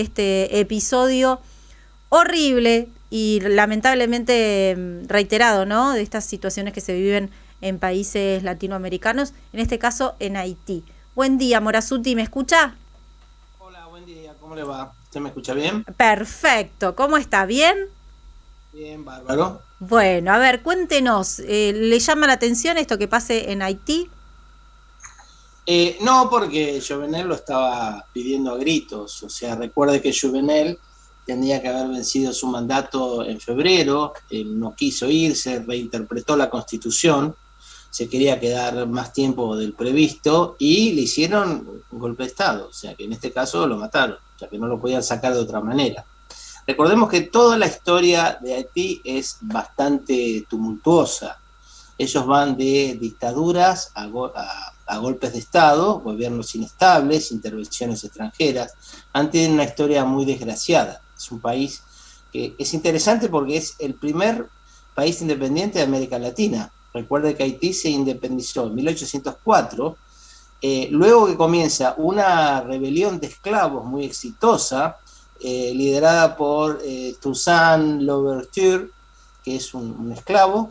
este episodio horrible y lamentablemente reiterado, ¿no? De estas situaciones que se viven en países latinoamericanos, en este caso en Haití. Buen día, Morazzuti, ¿me escucha? Hola, buen día, ¿cómo le va? ¿Usted me escucha bien? Perfecto, ¿cómo está? ¿Bien? Bien, bárbaro. Bueno, a ver, cuéntenos, ¿le llama la atención esto que pase en Haití? No, porque Jovenel lo estaba pidiendo a gritos. O sea, recuerde que Jovenel tendría que haber vencido su mandato en febrero, él no quiso irse, reinterpretó la Constitución, se quería quedar más tiempo del previsto y le hicieron un golpe de Estado. O sea, que en este caso lo mataron, o sea, que no lo podían sacar de otra manera. Recordemos que toda la historia de Haití es bastante tumultuosa. Ellos van de dictaduras a golpes de Estado, gobiernos inestables, intervenciones extranjeras. Han tenido una historia muy desgraciada. Es un país que es interesante porque es el primer país independiente de América Latina. Recuerde que Haití se independizó en 1804, luego que comienza una rebelión de esclavos muy exitosa, liderada por Toussaint Louverture, que es un esclavo,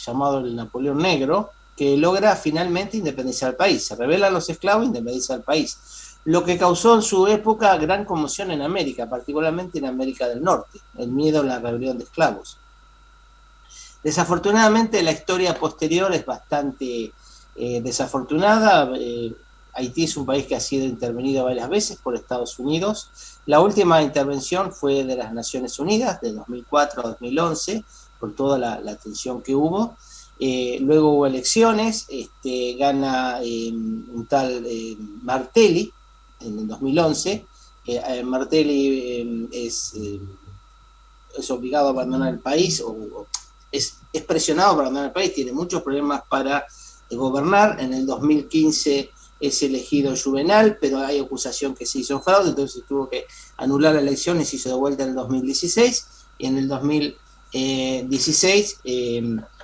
llamado el Napoleón Negro, que logra finalmente independizar el país. Se rebelan los esclavos e independiza el país. Lo que causó en su época gran conmoción en América, particularmente en América del Norte, el miedo a la rebelión de esclavos. Desafortunadamente la historia posterior es bastante desafortunada. Haití es un país que ha sido intervenido varias veces por Estados Unidos. La última intervención fue de las Naciones Unidas, de 2004 a 2011, por toda la tensión que hubo. Luego hubo elecciones, gana un tal Martelly en el 2011. Martelly es obligado a abandonar el país, o es presionado para abandonar el país, tiene muchos problemas para gobernar. En el 2015 es elegido Juvenal, pero hay acusación que se hizo fraude, entonces tuvo que anular la elección y se hizo de vuelta en el 2016, y en el 2016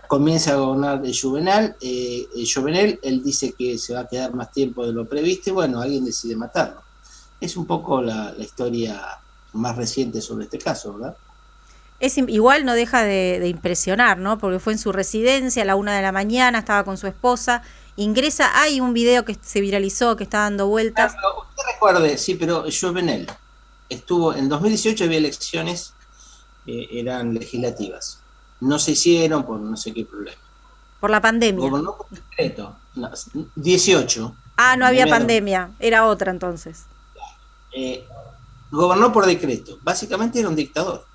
comienza a gobernar Juvenal. Jovenel, él dice que se va a quedar más tiempo de lo previsto, y bueno, alguien decide matarlo. Es un poco la historia más reciente sobre este caso, ¿verdad? Igual no deja de impresionar, ¿no? Porque fue en su residencia a la 1 de la mañana, estaba con su esposa, ingresa, hay un video que se viralizó, que está dando vueltas. Usted recuerde, sí, pero Jovenel estuvo, en 2018 había elecciones, eran legislativas. No se hicieron por no sé qué problema. Por la pandemia. Gobernó por decreto. No, 18, Ah, la no había pandemia, pandemia, era otra entonces. eh, gobernó por decreto. Básicamente era un dictador.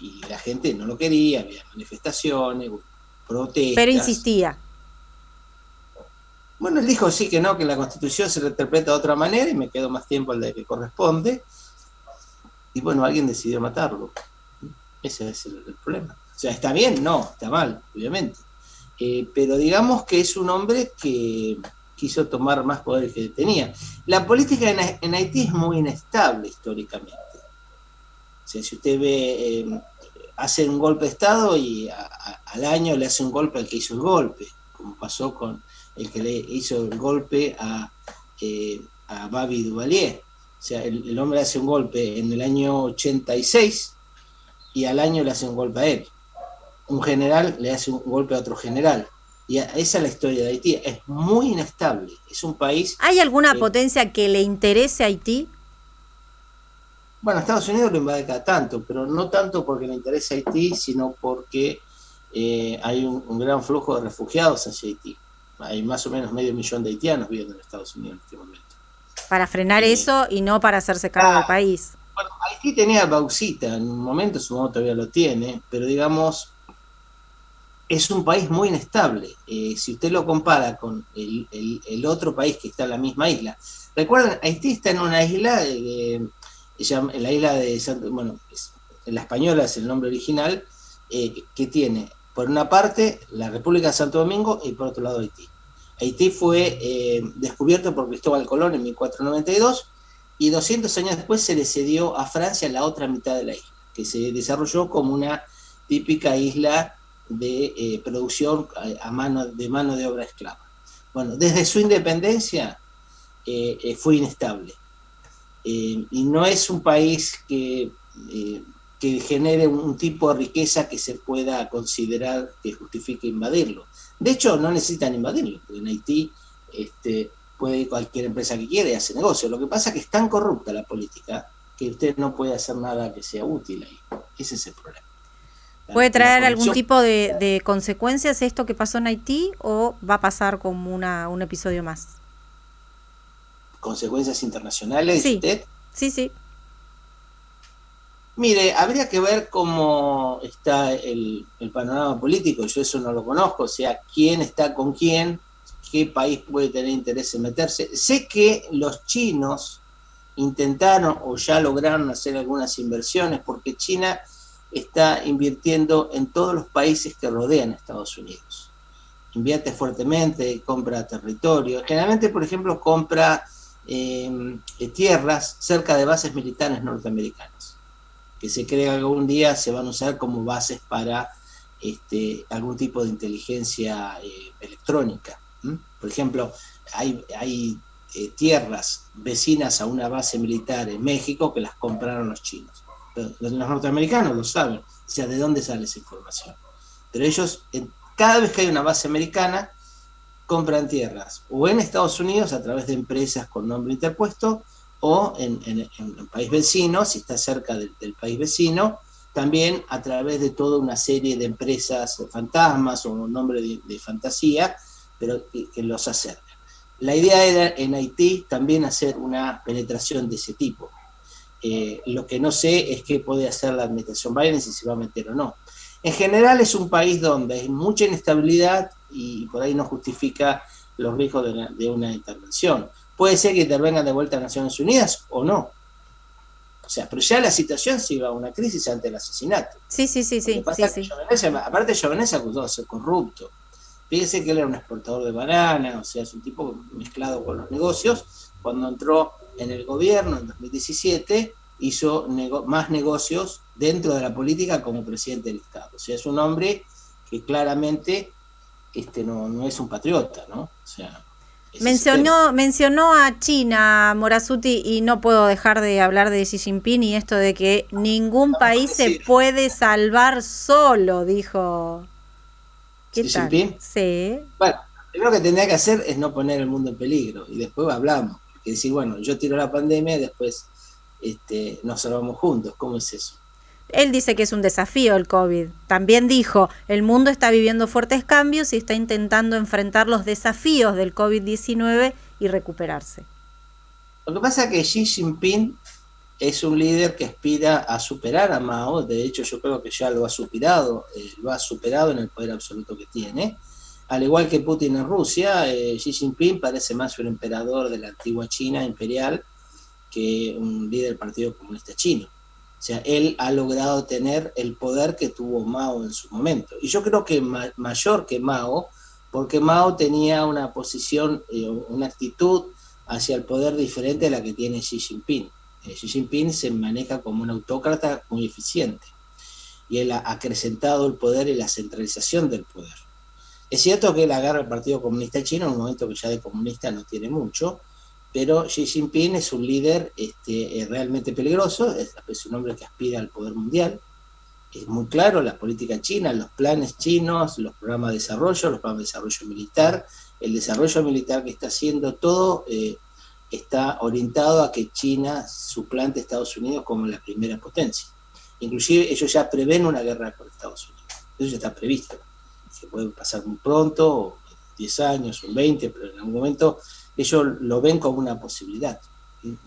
Y la gente no lo quería, había manifestaciones, Pero protestas. insistía. Bueno, él dijo sí, que no, que la Constitución se interpreta de otra manera y me quedó más tiempo al de que corresponde. Y bueno, alguien decidió matarlo. Ese es el problema. O sea, ¿está bien? No, está mal, obviamente. Pero digamos que es un hombre que quiso tomar más poder que tenía. La política en Haití es muy inestable históricamente. O sea, si usted ve, hace un golpe de Estado y al año le hace un golpe al que hizo el golpe, como pasó con el que le hizo el golpe a Babi Duvalier. O sea, el hombre hace un golpe en el año 86 y al año le hace un golpe a él. Un general le hace un golpe a otro general. Y esa es la historia de Haití. Es muy inestable. Es un país. ¿Hay alguna potencia que le interese a Haití? Bueno, Estados Unidos lo invade cada tanto, pero no tanto porque le interesa Haití, sino porque hay un gran flujo de refugiados hacia Haití. Hay más o menos 500.000 de haitianos viviendo en Estados Unidos en este momento. Para frenar eso y no para hacerse cargo del país. Bueno, Haití tenía bauxita, en un momento, supongo todavía lo tiene, pero digamos, es un país muy inestable. Si usted lo compara con el otro país que está en la misma isla. Recuerden, Haití está en una isla, en la isla de bueno, en la española es el nombre original, que tiene, por una parte, la República de Santo Domingo y por otro lado Haití. Haití fue descubierto por Cristóbal Colón en 1492 y 200 años después se le cedió a Francia la otra mitad de la isla, que se desarrolló como una típica isla de producción de mano de obra esclava. Bueno, desde su independencia fue inestable. y no es un país que genere un tipo de riqueza que se pueda considerar que justifique invadirlo. De hecho, no necesitan invadirlo, porque en Haití puede ir cualquier empresa que quiera y hace negocio. Lo que pasa es que es tan corrupta la política que usted no puede hacer nada que sea útil ahí. Ese es el problema. ¿Puede traer algún tipo de consecuencias esto que pasó en Haití o va a pasar como un episodio más? ¿Consecuencias internacionales, sí. dice usted? Sí. Mire, habría que ver cómo está el panorama político. Yo eso no lo conozco, o sea, quién está con quién, qué país puede tener interés en meterse. Sé que los chinos intentaron o ya lograron hacer algunas inversiones porque China está invirtiendo en todos los países que rodean a Estados Unidos. Invierte fuertemente, compra territorio. Generalmente, por ejemplo, compra tierras cerca de bases militares norteamericanas, que se cree que algún día se van a usar como bases para algún tipo de inteligencia electrónica. Por ejemplo, hay tierras vecinas a una base militar en México que las compraron los chinos. Los norteamericanos lo saben, o sea, ¿de dónde sale esa información? Pero ellos, cada vez que hay una base americana, compran tierras, o en Estados Unidos a través de empresas con nombre interpuesto, o en el país vecino, si está cerca del país vecino, también a través de toda una serie de empresas fantasmas o nombre de fantasía, pero que los acercan. La idea era en Haití también hacer una penetración de ese tipo. Lo que no sé es qué puede hacer la administración Biden, si se va a meter o no. En general es un país donde hay mucha inestabilidad y por ahí no justifica los riesgos de una intervención. Puede ser que intervengan de vuelta a Naciones Unidas o no. O sea, pero ya la situación se iba a una crisis ante el asesinato. Sí. Aparte Jovenel se acusó de ser corrupto. Fíjese que él era un exportador de banana, o sea, es un tipo mezclado con los negocios. Cuando entró en el gobierno en 2017, hizo más negocios dentro de la política como presidente del Estado. O sea, es un hombre que claramente no es un patriota, ¿no? O sea, mencionó a China, Morazzuti, y no puedo dejar de hablar de Xi Jinping y esto de que ningún país se puede salvar solo, dijo. ¿Qué Xi tal? Jinping. Sí. Bueno, lo primero que tendría que hacer es no poner el mundo en peligro y después hablamos. Porque decir, bueno, yo tiro la pandemia y después nos salvamos juntos. ¿Cómo es eso? Él dice que es un desafío el COVID. También dijo, el mundo está viviendo fuertes cambios y está intentando enfrentar los desafíos del COVID-19 y recuperarse. Lo que pasa es que Xi Jinping es un líder que aspira a superar a Mao. De hecho, yo creo que ya lo ha superado en el poder absoluto que tiene. Al igual que Putin en Rusia, Xi Jinping parece más un emperador de la antigua China imperial que un líder del Partido Comunista Chino. O sea, él ha logrado tener el poder que tuvo Mao en su momento. Y yo creo que mayor que Mao, porque Mao tenía una posición, una actitud hacia el poder diferente a la que tiene Xi Jinping. Xi Jinping se maneja como un autócrata muy eficiente. Y él ha acrecentado el poder y la centralización del poder. Es cierto que él agarra al Partido Comunista Chino en un momento que ya de comunista no tiene mucho, pero Xi Jinping es un líder realmente peligroso, es un hombre que aspira al poder mundial. Es muy claro la política china, los planes chinos, los programas de desarrollo, los programas de desarrollo militar. El desarrollo militar que está haciendo todo está orientado a que China suplante a Estados Unidos como la primera potencia. Inclusive ellos ya prevén una guerra con Estados Unidos. Eso ya está previsto. Se puede pasar muy pronto, 10 años, 20, pero en algún momento ellos lo ven como una posibilidad.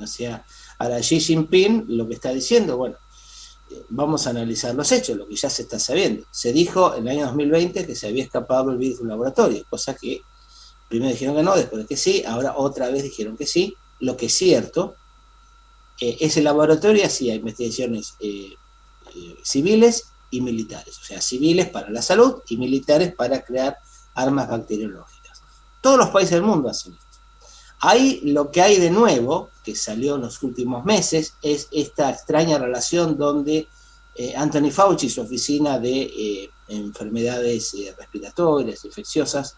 O sea, ahora Xi Jinping lo que está diciendo, bueno, vamos a analizar los hechos, lo que ya se está sabiendo. Se dijo en el año 2020 que se había escapado el virus de un laboratorio, cosa que primero dijeron que no, después que sí, ahora otra vez dijeron que sí. Lo que es cierto, ese laboratorio hacía investigaciones civiles y militares, o sea, civiles para la salud y militares para crear armas bacteriológicas. Todos los países del mundo hacen esto. Ahí lo que hay de nuevo, que salió en los últimos meses, es esta extraña relación donde Anthony Fauci, su oficina de enfermedades respiratorias, infecciosas,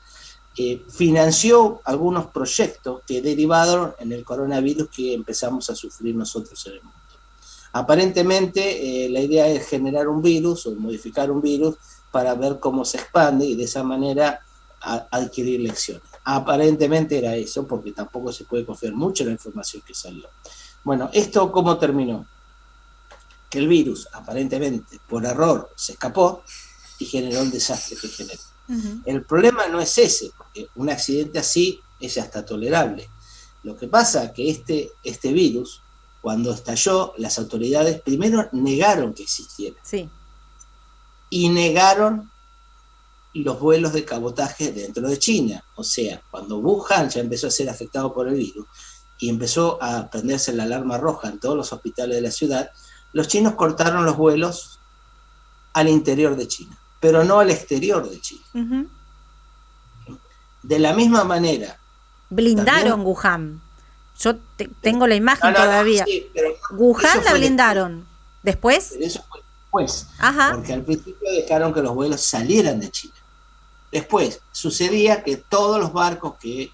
financió algunos proyectos que derivaron en el coronavirus que empezamos a sufrir nosotros en el mundo. Aparentemente, la idea es generar un virus o modificar un virus para ver cómo se expande y de esa manera adquirir lecciones. Aparentemente era eso, porque tampoco se puede confiar mucho en la información que salió. Bueno, ¿esto cómo terminó? Que el virus, aparentemente, por error, se escapó y generó el desastre que generó. El problema no es ese, porque un accidente así es hasta tolerable. Lo que pasa es que este virus, cuando estalló, las autoridades primero negaron que existiera. Sí. Y negaron los vuelos de cabotaje dentro de China. O sea, cuando Wuhan ya empezó a ser afectado por el virus y empezó a prenderse la alarma roja en todos los hospitales de la ciudad, los chinos cortaron los vuelos al interior de China, pero no al exterior de China. De la misma manera... Blindaron también, Wuhan. Yo tengo la imagen todavía. Sí, Wuhan la blindaron. ¿Después? Pero eso fue después. Ajá. Porque al principio dejaron que los vuelos salieran de China. Después sucedía que todos los barcos que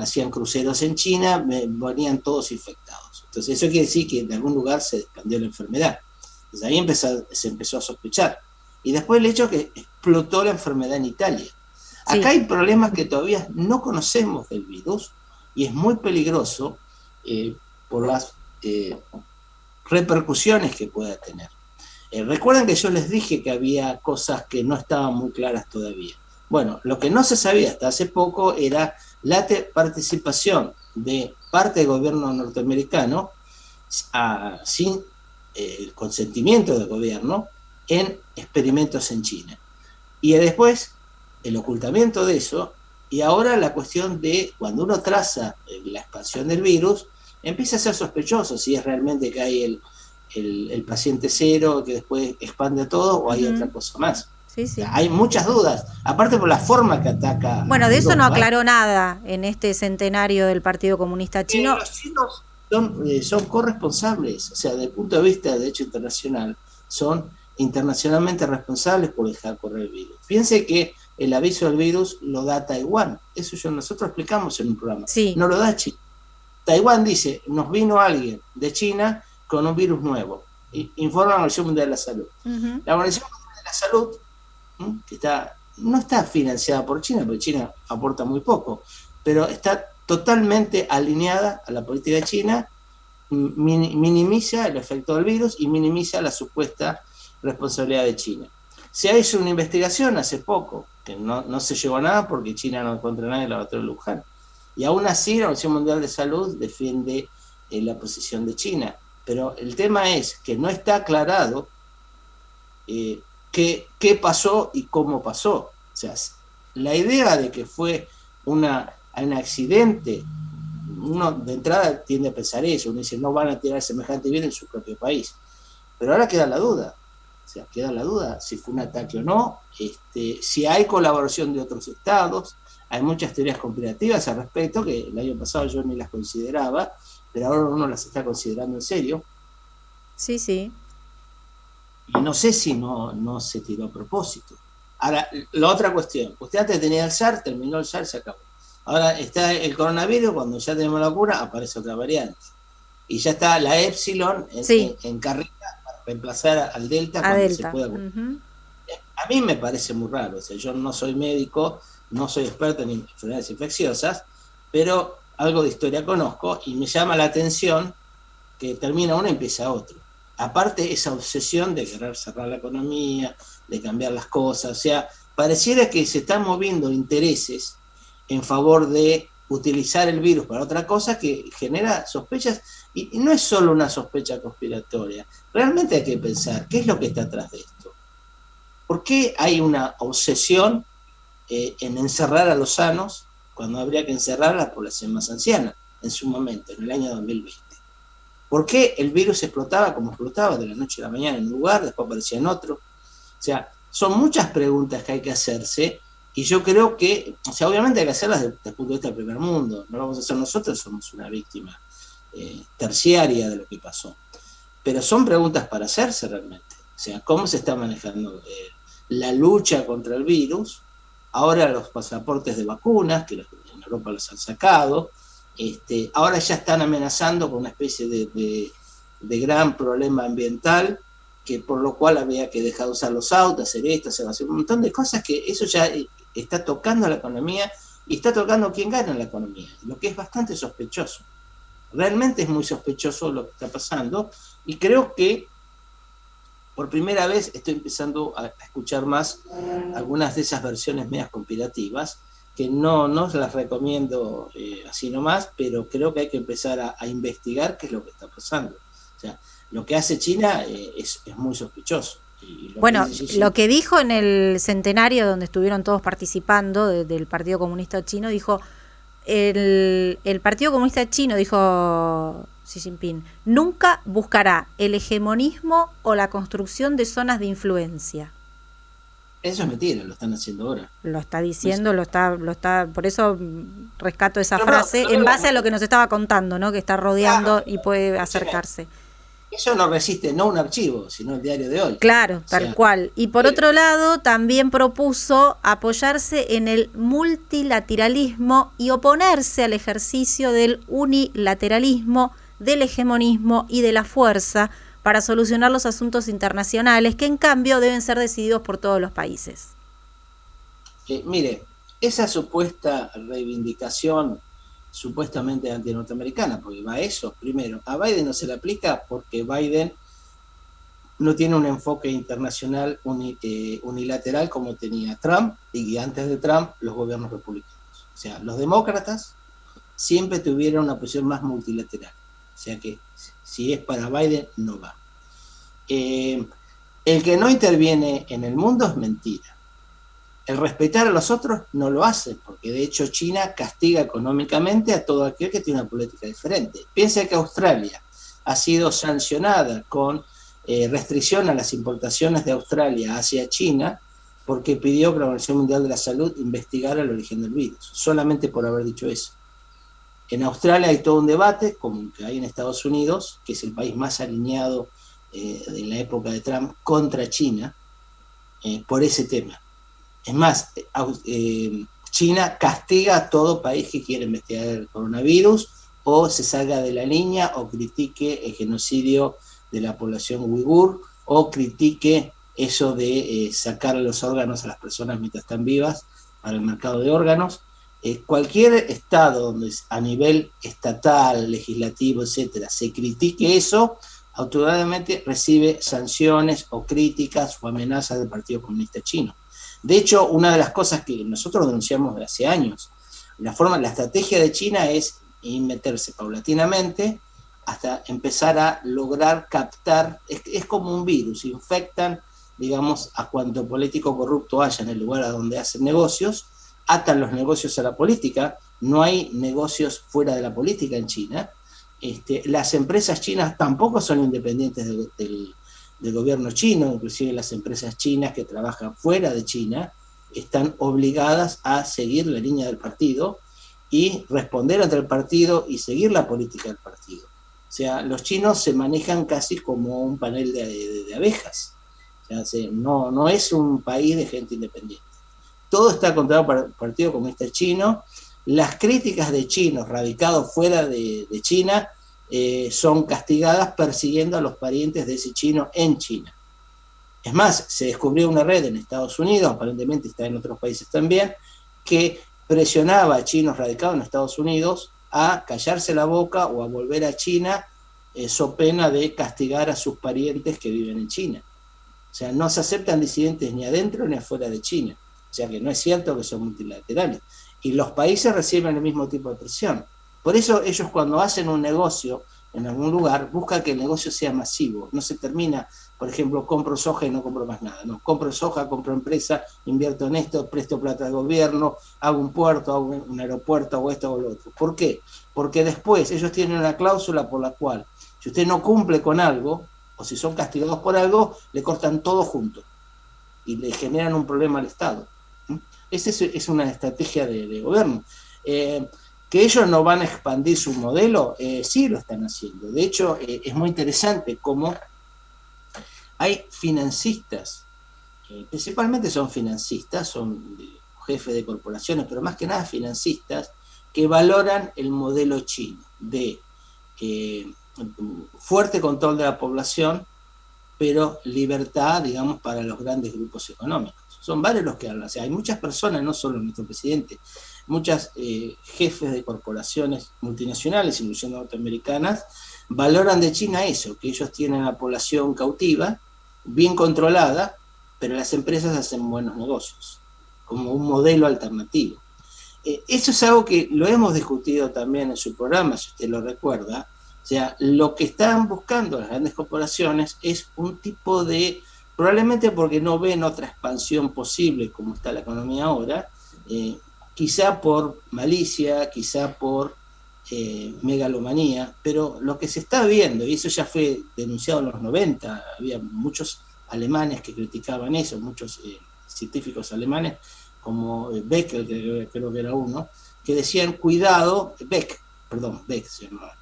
hacían cruceros en China venían todos infectados. Entonces eso quiere decir que en algún lugar se expandió la enfermedad. Entonces ahí se empezó a sospechar. Y después el hecho que explotó la enfermedad en Italia. Sí. Acá hay problemas que todavía no conocemos del virus y es muy peligroso por las repercusiones que pueda tener. Recuerden que yo les dije que había cosas que no estaban muy claras todavía. Bueno, lo que no se sabía hasta hace poco era la participación de parte del gobierno norteamericano sin el consentimiento del gobierno en experimentos en China. Y después el ocultamiento de eso, y ahora la cuestión de cuando uno traza la expansión del virus, empieza a ser sospechoso si es realmente que hay el paciente cero que después expande todo o hay otra cosa más. Sí, sí. Hay muchas dudas, aparte por la forma que ataca. Bueno, de eso no aclaró nada en este centenario del Partido Comunista Chino. Los chinos son corresponsables, o sea, desde el punto de vista de derecho internacional, son internacionalmente responsables por dejar correr el virus. Piense que el aviso del virus lo da Taiwán, eso nosotros explicamos en un programa, sí. No lo da China. Taiwán dice, nos vino alguien de China con un virus nuevo, informa la Organización Mundial de la Salud. La Organización Mundial de la Salud, que no está financiada por China, porque China aporta muy poco, pero está totalmente alineada a la política de China, minimiza el efecto del virus y minimiza la supuesta responsabilidad de China. Se hizo una investigación hace poco, que no se llegó a nada porque China no encontró nada en el laboratorio de Wuhan. Y aún así la Organización Mundial de Salud defiende la posición de China. Pero el tema es que no está aclarado qué pasó y cómo pasó. O sea, la idea de que fue un accidente, uno de entrada tiende a pensar eso, uno dice no van a tirar semejante bien en su propio país. Pero ahora queda la duda. O sea, queda la duda si fue un ataque o no, si hay colaboración de otros estados. Hay muchas teorías conspirativas al respecto, que el año pasado yo ni las consideraba, pero ahora uno las está considerando en serio. Sí, sí. Y no sé si no se tiró a propósito. Ahora, la otra cuestión, usted antes tenía el SARS, terminó el SARS, se acabó. Ahora está el coronavirus, cuando ya tenemos la cura, aparece otra variante. Y ya está la Epsilon en carrera para reemplazar al Delta cuando se pueda. A mí me parece muy raro, o sea, yo no soy médico, no soy experto en enfermedades infecciosas, pero algo de historia conozco y me llama la atención que termina uno y empieza otro. Aparte esa obsesión de querer cerrar la economía, de cambiar las cosas, o sea, pareciera que se están moviendo intereses en favor de utilizar el virus para otra cosa que genera sospechas, y no es solo una sospecha conspiratoria, realmente hay que pensar qué es lo que está atrás de esto. ¿Por qué hay una obsesión en encerrar a los sanos cuando habría que encerrar a la población más anciana en su momento, en el año 2020? ¿Por qué el virus explotaba como explotaba de la noche a la mañana en un lugar, después aparecía en otro? O sea, son muchas preguntas que hay que hacerse y yo creo que, o sea, obviamente hay que hacerlas desde el punto de vista del primer mundo, no lo vamos a hacer nosotros, somos una víctima terciaria de lo que pasó. Pero son preguntas para hacerse realmente. O sea, ¿cómo se está manejando la lucha contra el virus? ahora los pasaportes de vacunas, que en Europa los han sacado, ahora ya están amenazando con una especie de gran problema ambiental, que por lo cual había que dejar de usar los autos, hacer esto, hacer un montón de cosas que eso ya está tocando a la economía y está tocando quién gana en la economía, lo que es bastante sospechoso. Realmente es muy sospechoso lo que está pasando y creo que por primera vez estoy empezando a escuchar más algunas de esas versiones medias conspirativas, que no las recomiendo así nomás, pero creo que hay que empezar a investigar qué es lo que está pasando. O sea, lo que hace China es muy sospechoso. Bueno, lo que dijo en el centenario donde estuvieron todos participando del Partido Comunista Chino, dijo, el Partido Comunista Chino, dijo Xi Jinping, nunca buscará el hegemonismo o la construcción de zonas de influencia. Eso es mentira, lo están haciendo ahora. Lo está diciendo, lo está, por eso rescato esa frase, en base a lo que nos estaba contando, ¿no? Que está rodeando y puede acercarse. Eso no resiste no un archivo, sino el diario de hoy. Claro, tal cual. Y por otro lado, también propuso apoyarse en el multilateralismo y oponerse al ejercicio del unilateralismo, del hegemonismo y de la fuerza para solucionar los asuntos internacionales, que en cambio deben ser decididos por todos los países. Mire, esa supuesta reivindicación supuestamente anti-norteamericana, porque va a eso, primero, a Biden no se le aplica porque Biden no tiene un enfoque internacional unilateral como tenía Trump y antes de Trump los gobiernos republicanos. O sea, los demócratas siempre tuvieron una posición más multilateral. O sea que si es para Biden, no va. El que no interviene en el mundo es mentira. El respetar a los otros no lo hace, porque de hecho China castiga económicamente a todo aquel que tiene una política diferente. Piensa que Australia ha sido sancionada con restricción a las importaciones de Australia hacia China porque pidió que la Organización Mundial de la Salud investigara el origen del virus, solamente por haber dicho eso. En Australia hay todo un debate, como el que hay en Estados Unidos, que es el país más alineado en la época de Trump contra China, por ese tema. Es más, China castiga a todo país que quiera investigar el coronavirus o se salga de la línea o critique el genocidio de la población uigur o critique eso de sacar los órganos a las personas mientras están vivas para el mercado de órganos. Cualquier estado donde a nivel estatal, legislativo, etcétera, se critique eso, automáticamente recibe sanciones o críticas o amenazas del Partido Comunista Chino. De hecho, una de las cosas que nosotros denunciamos de hace años, la estrategia de China es meterse paulatinamente hasta empezar a lograr captar, es como un virus, infectan, digamos, a cuanto político corrupto haya en el lugar a donde hacen negocios, atan los negocios a la política, no hay negocios fuera de la política en China, las empresas chinas tampoco son independientes del gobierno chino, inclusive las empresas chinas que trabajan fuera de China están obligadas a seguir la línea del partido y responder ante el partido y seguir la política del partido. O sea, los chinos se manejan casi como un panel de abejas. O sea, no es un país de gente independiente. Todo está controlado por el Partido Comunista Chino. Las críticas de chinos radicados fuera de China son castigadas persiguiendo a los parientes de ese chino en China. Es más, se descubrió una red en Estados Unidos, aparentemente está en otros países también, que presionaba a chinos radicados en Estados Unidos a callarse la boca o a volver a China so pena de castigar a sus parientes que viven en China. O sea, no se aceptan disidentes ni adentro ni afuera de China. O sea que no es cierto que son multilaterales. Y los países reciben el mismo tipo de presión. Por eso ellos cuando hacen un negocio en algún lugar, buscan que el negocio sea masivo. No se termina, por ejemplo, compro soja y no compro más nada. No, compro soja, compro empresa, invierto en esto, presto plata al gobierno, hago un puerto, hago un aeropuerto, hago esto, hago lo otro. ¿Por qué? Porque después ellos tienen una cláusula por la cual, si usted no cumple con algo, o si son castigados por algo, le cortan todo junto y le generan un problema al Estado. Esa es una estrategia de gobierno. Que ellos no van a expandir su modelo, sí lo están haciendo. De hecho, es muy interesante cómo hay financistas, principalmente son financistas, son jefes de corporaciones, pero más que nada financistas, que valoran el modelo chino de fuerte control de la población, pero libertad, digamos, para los grandes grupos económicos. Son varios los que hablan. O sea, hay muchas personas, no solo nuestro presidente, muchas jefes de corporaciones multinacionales, incluyendo norteamericanas, valoran de China eso, que ellos tienen a la población cautiva, bien controlada, pero las empresas hacen buenos negocios, como un modelo alternativo. Eso es algo que lo hemos discutido también en su programa, si usted lo recuerda. O sea, lo que están buscando las grandes corporaciones es un tipo de, probablemente porque no ven otra expansión posible como está la economía ahora, quizá por malicia, quizá por megalomanía, pero lo que se está viendo, y eso ya fue denunciado en los 90, había muchos alemanes que criticaban eso, muchos científicos alemanes, como Beck, que creo que era uno, que decían, cuidado, Beck se llamaba,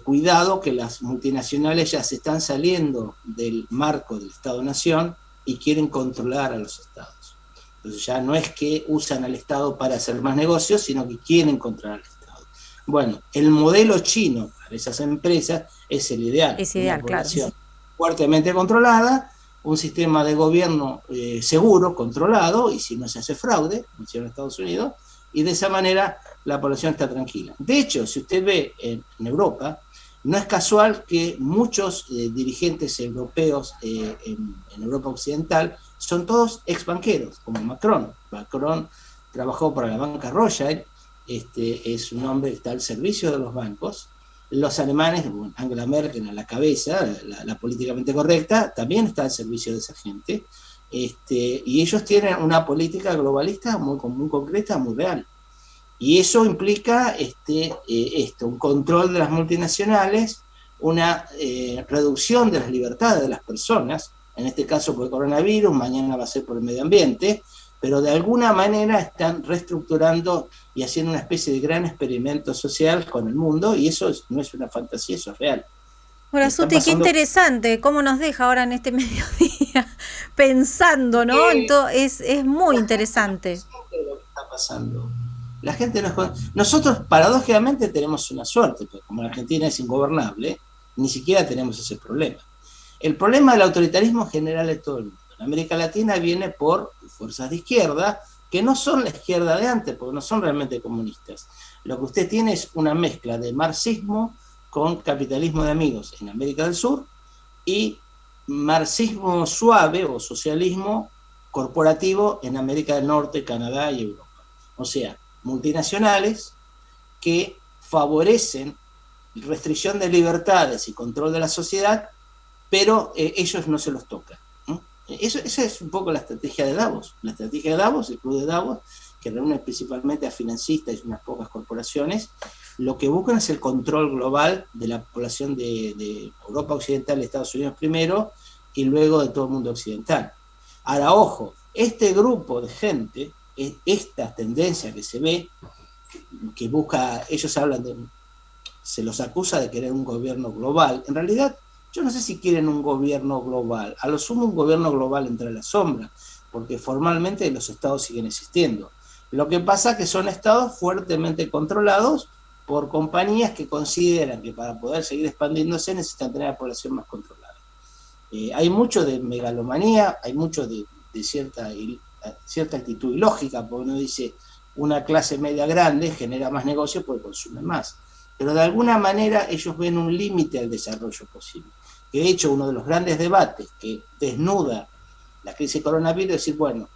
cuidado que las multinacionales ya se están saliendo del marco del Estado-Nación y quieren controlar a los estados. Entonces ya no es que usan al Estado para hacer más negocios, sino que quieren controlar al Estado. Bueno, el modelo chino para esas empresas es el ideal. Es ideal, una población claro. fuertemente controlada, un sistema de gobierno seguro, controlado, y si no se hace fraude, como hicieron en Estados Unidos, y de esa manera la población está tranquila. De hecho, si usted ve en Europa, no es casual que muchos dirigentes europeos en Europa Occidental son todos ex banqueros, como Macron. Macron trabajó para la banca Rothschild, es un hombre que está al servicio de los bancos. Los alemanes, Angela Merkel a la cabeza, la políticamente correcta, también está al servicio de esa gente. Y ellos tienen una política globalista muy concreta, muy real. Y eso implica un control de las multinacionales, una reducción de las libertades de las personas, en este caso por el coronavirus, mañana va a ser por el medio ambiente, pero de alguna manera están reestructurando y haciendo una especie de gran experimento social con el mundo, y eso no es una fantasía, eso es real. Hola, Suti, qué interesante cómo nos deja ahora en este mediodía pensando, ¿no? Entonces, es muy interesante. Lo que está pasando. La gente nosotros paradójicamente tenemos una suerte, porque como la Argentina es ingobernable, ni siquiera tenemos ese problema. El problema del autoritarismo general de todo el mundo. En América Latina viene por fuerzas de izquierda, que no son la izquierda de antes, porque no son realmente comunistas. Lo que usted tiene es una mezcla de marxismo con capitalismo de amigos en América del Sur y marxismo suave o socialismo corporativo en América del Norte, Canadá y Europa. O sea, multinacionales que favorecen restricción de libertades y control de la sociedad, pero ellos no se los tocan. Esa es un poco la estrategia de Davos. La estrategia de Davos, el club de Davos, que reúne principalmente a financistas y unas pocas corporaciones, lo que buscan es el control global de la población de Europa Occidental, de Estados Unidos primero, y luego de todo el mundo occidental. Ahora, ojo, este grupo de gente, esta tendencia que se ve, que busca, ellos hablan de, se los acusa de querer un gobierno global. En realidad, yo no sé si quieren un gobierno global. A lo sumo un gobierno global entre la sombra, porque formalmente los estados siguen existiendo. Lo que pasa es que son estados fuertemente controlados por compañías que consideran que para poder seguir expandiéndose necesitan tener a la población más controlada. Hay mucho de megalomanía, hay mucho de cierta actitud ilógica, porque uno dice una clase media grande genera más negocio porque consume más. Pero de alguna manera ellos ven un límite al desarrollo posible. Que de hecho uno de los grandes debates que desnuda la crisis del coronavirus es decir, bueno,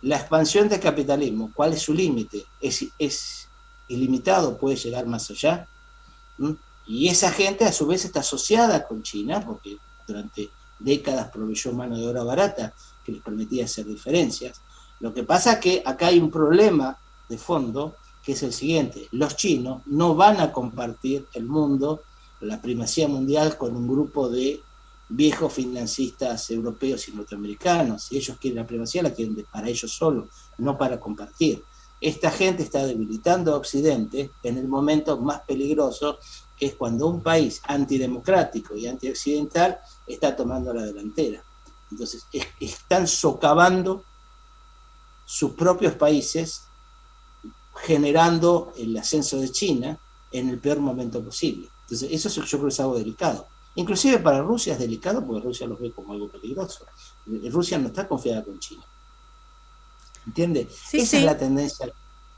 la expansión del capitalismo, ¿cuál es su límite? ¿Es ilimitado? ¿Puede llegar más allá? Y esa gente a su vez está asociada con China, porque durante décadas proveyó mano de obra barata que les permitía hacer diferencias. Lo que pasa es que acá hay un problema de fondo, que es el siguiente: los chinos no van a compartir el mundo, la primacía mundial, con un grupo de viejos financistas europeos y norteamericanos. Si ellos quieren la primacía, la quieren para ellos solos, no para compartir. Esta gente está debilitando a Occidente en el momento más peligroso, que es cuando un país antidemocrático y antioccidental está tomando la delantera. Entonces, están socavando sus propios países, generando el ascenso de China en el peor momento posible. Entonces, eso yo creo que es algo delicado. Inclusive para Rusia es delicado porque Rusia los ve como algo peligroso. Rusia no está confiada con China. ¿Entiende? Sí, Esa es la tendencia.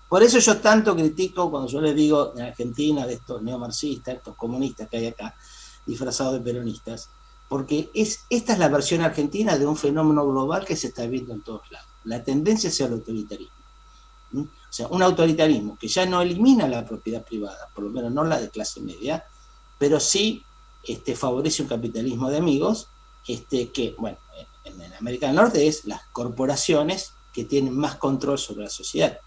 Por eso yo tanto critico cuando yo les digo en Argentina de estos neomarxistas, estos comunistas que hay acá, disfrazados de peronistas, porque esta es la versión argentina de un fenómeno global que se está viendo en todos lados. La tendencia hacia el autoritarismo. O sea, un autoritarismo que ya no elimina la propiedad privada, por lo menos no la de clase media, pero sí favorece un capitalismo de amigos, que, bueno, en América del Norte es las corporaciones que tienen más control sobre la sociedad.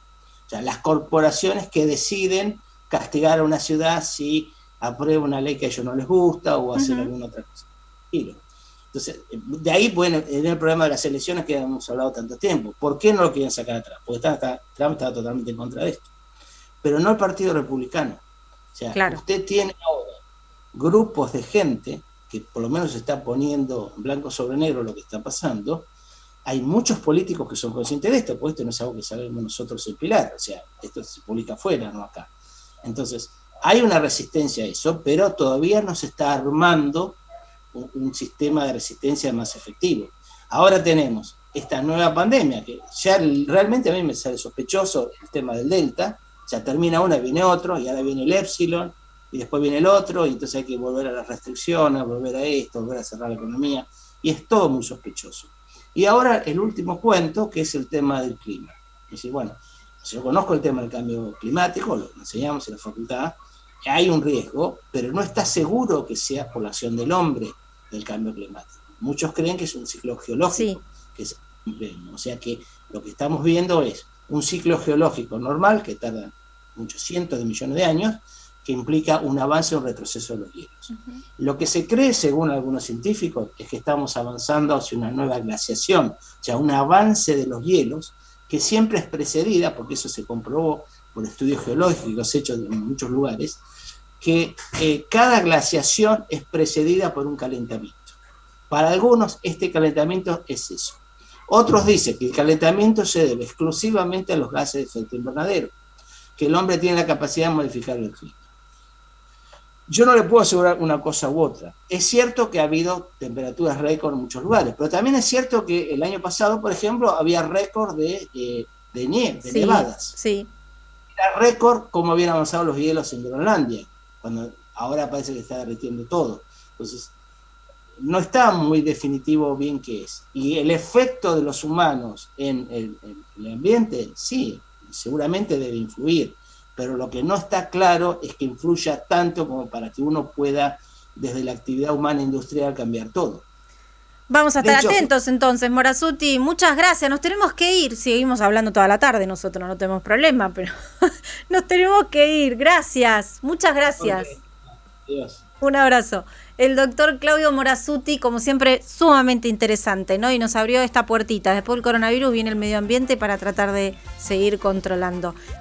O sea, las corporaciones que deciden castigar a una ciudad si aprueba una ley que a ellos no les gusta o hacer alguna otra cosa. Entonces, de ahí viene el problema de las elecciones que hemos hablado tanto tiempo. ¿Por qué no lo quieren sacar atrás? Porque Trump estaba totalmente en contra de esto. Pero no el Partido Republicano. O sea, claro, usted tiene ahora grupos de gente que por lo menos está poniendo blanco sobre negro lo que está pasando. Hay muchos políticos que son conscientes de esto, porque esto no es algo que sabemos nosotros el Pilar, o sea, esto se publica afuera, no acá. Entonces, hay una resistencia a eso, pero todavía no se está armando un sistema de resistencia más efectivo. Ahora tenemos esta nueva pandemia, que ya realmente a mí me sale sospechoso el tema del Delta, ya termina una y viene otro, y ahora viene el Epsilon, y después viene el otro, y entonces hay que volver a las restricciones, volver a esto, volver a cerrar la economía, y es todo muy sospechoso. Y ahora el último cuento, que es el tema del clima. Es decir, bueno, yo conozco el tema del cambio climático, lo enseñamos en la facultad, hay un riesgo, pero no está seguro que sea por la acción del hombre del cambio climático. Muchos creen que es un ciclo geológico, que es, o sea que lo que estamos viendo es un ciclo geológico normal que tarda muchos cientos de millones de años, que implica un avance o un retroceso de los hielos. Lo que se cree, según algunos científicos, es que estamos avanzando hacia una nueva glaciación, o sea, un avance de los hielos, que siempre es precedida, porque eso se comprobó por estudios geológicos hechos en muchos lugares, que cada glaciación es precedida por un calentamiento. Para algunos, este calentamiento es eso. Otros dicen que el calentamiento se debe exclusivamente a los gases de efecto invernadero, que el hombre tiene la capacidad de modificar el clima. Yo no le puedo asegurar una cosa u otra. Es cierto que ha habido temperaturas récord en muchos lugares, pero también es cierto que el año pasado, por ejemplo, había récord de nevadas. Sí. Era récord cómo habían avanzado los hielos en Groenlandia, cuando ahora parece que está derritiendo todo. Entonces, no está muy definitivo bien qué es. Y el efecto de los humanos en el ambiente, sí, seguramente debe influir, pero lo que no está claro es que influya tanto como para que uno pueda, desde la actividad humana industrial, cambiar todo. Vamos a estar atentos entonces, Morazzuti. Muchas gracias. Nos tenemos que ir. Seguimos hablando toda la tarde. Nosotros no tenemos problema, pero nos tenemos que ir. Gracias. Muchas gracias. Okay. Adiós. Un abrazo. El doctor Claudio Morazzuti, como siempre, sumamente interesante, ¿no? Y nos abrió esta puertita. Después del coronavirus viene el medio ambiente para tratar de seguir controlando.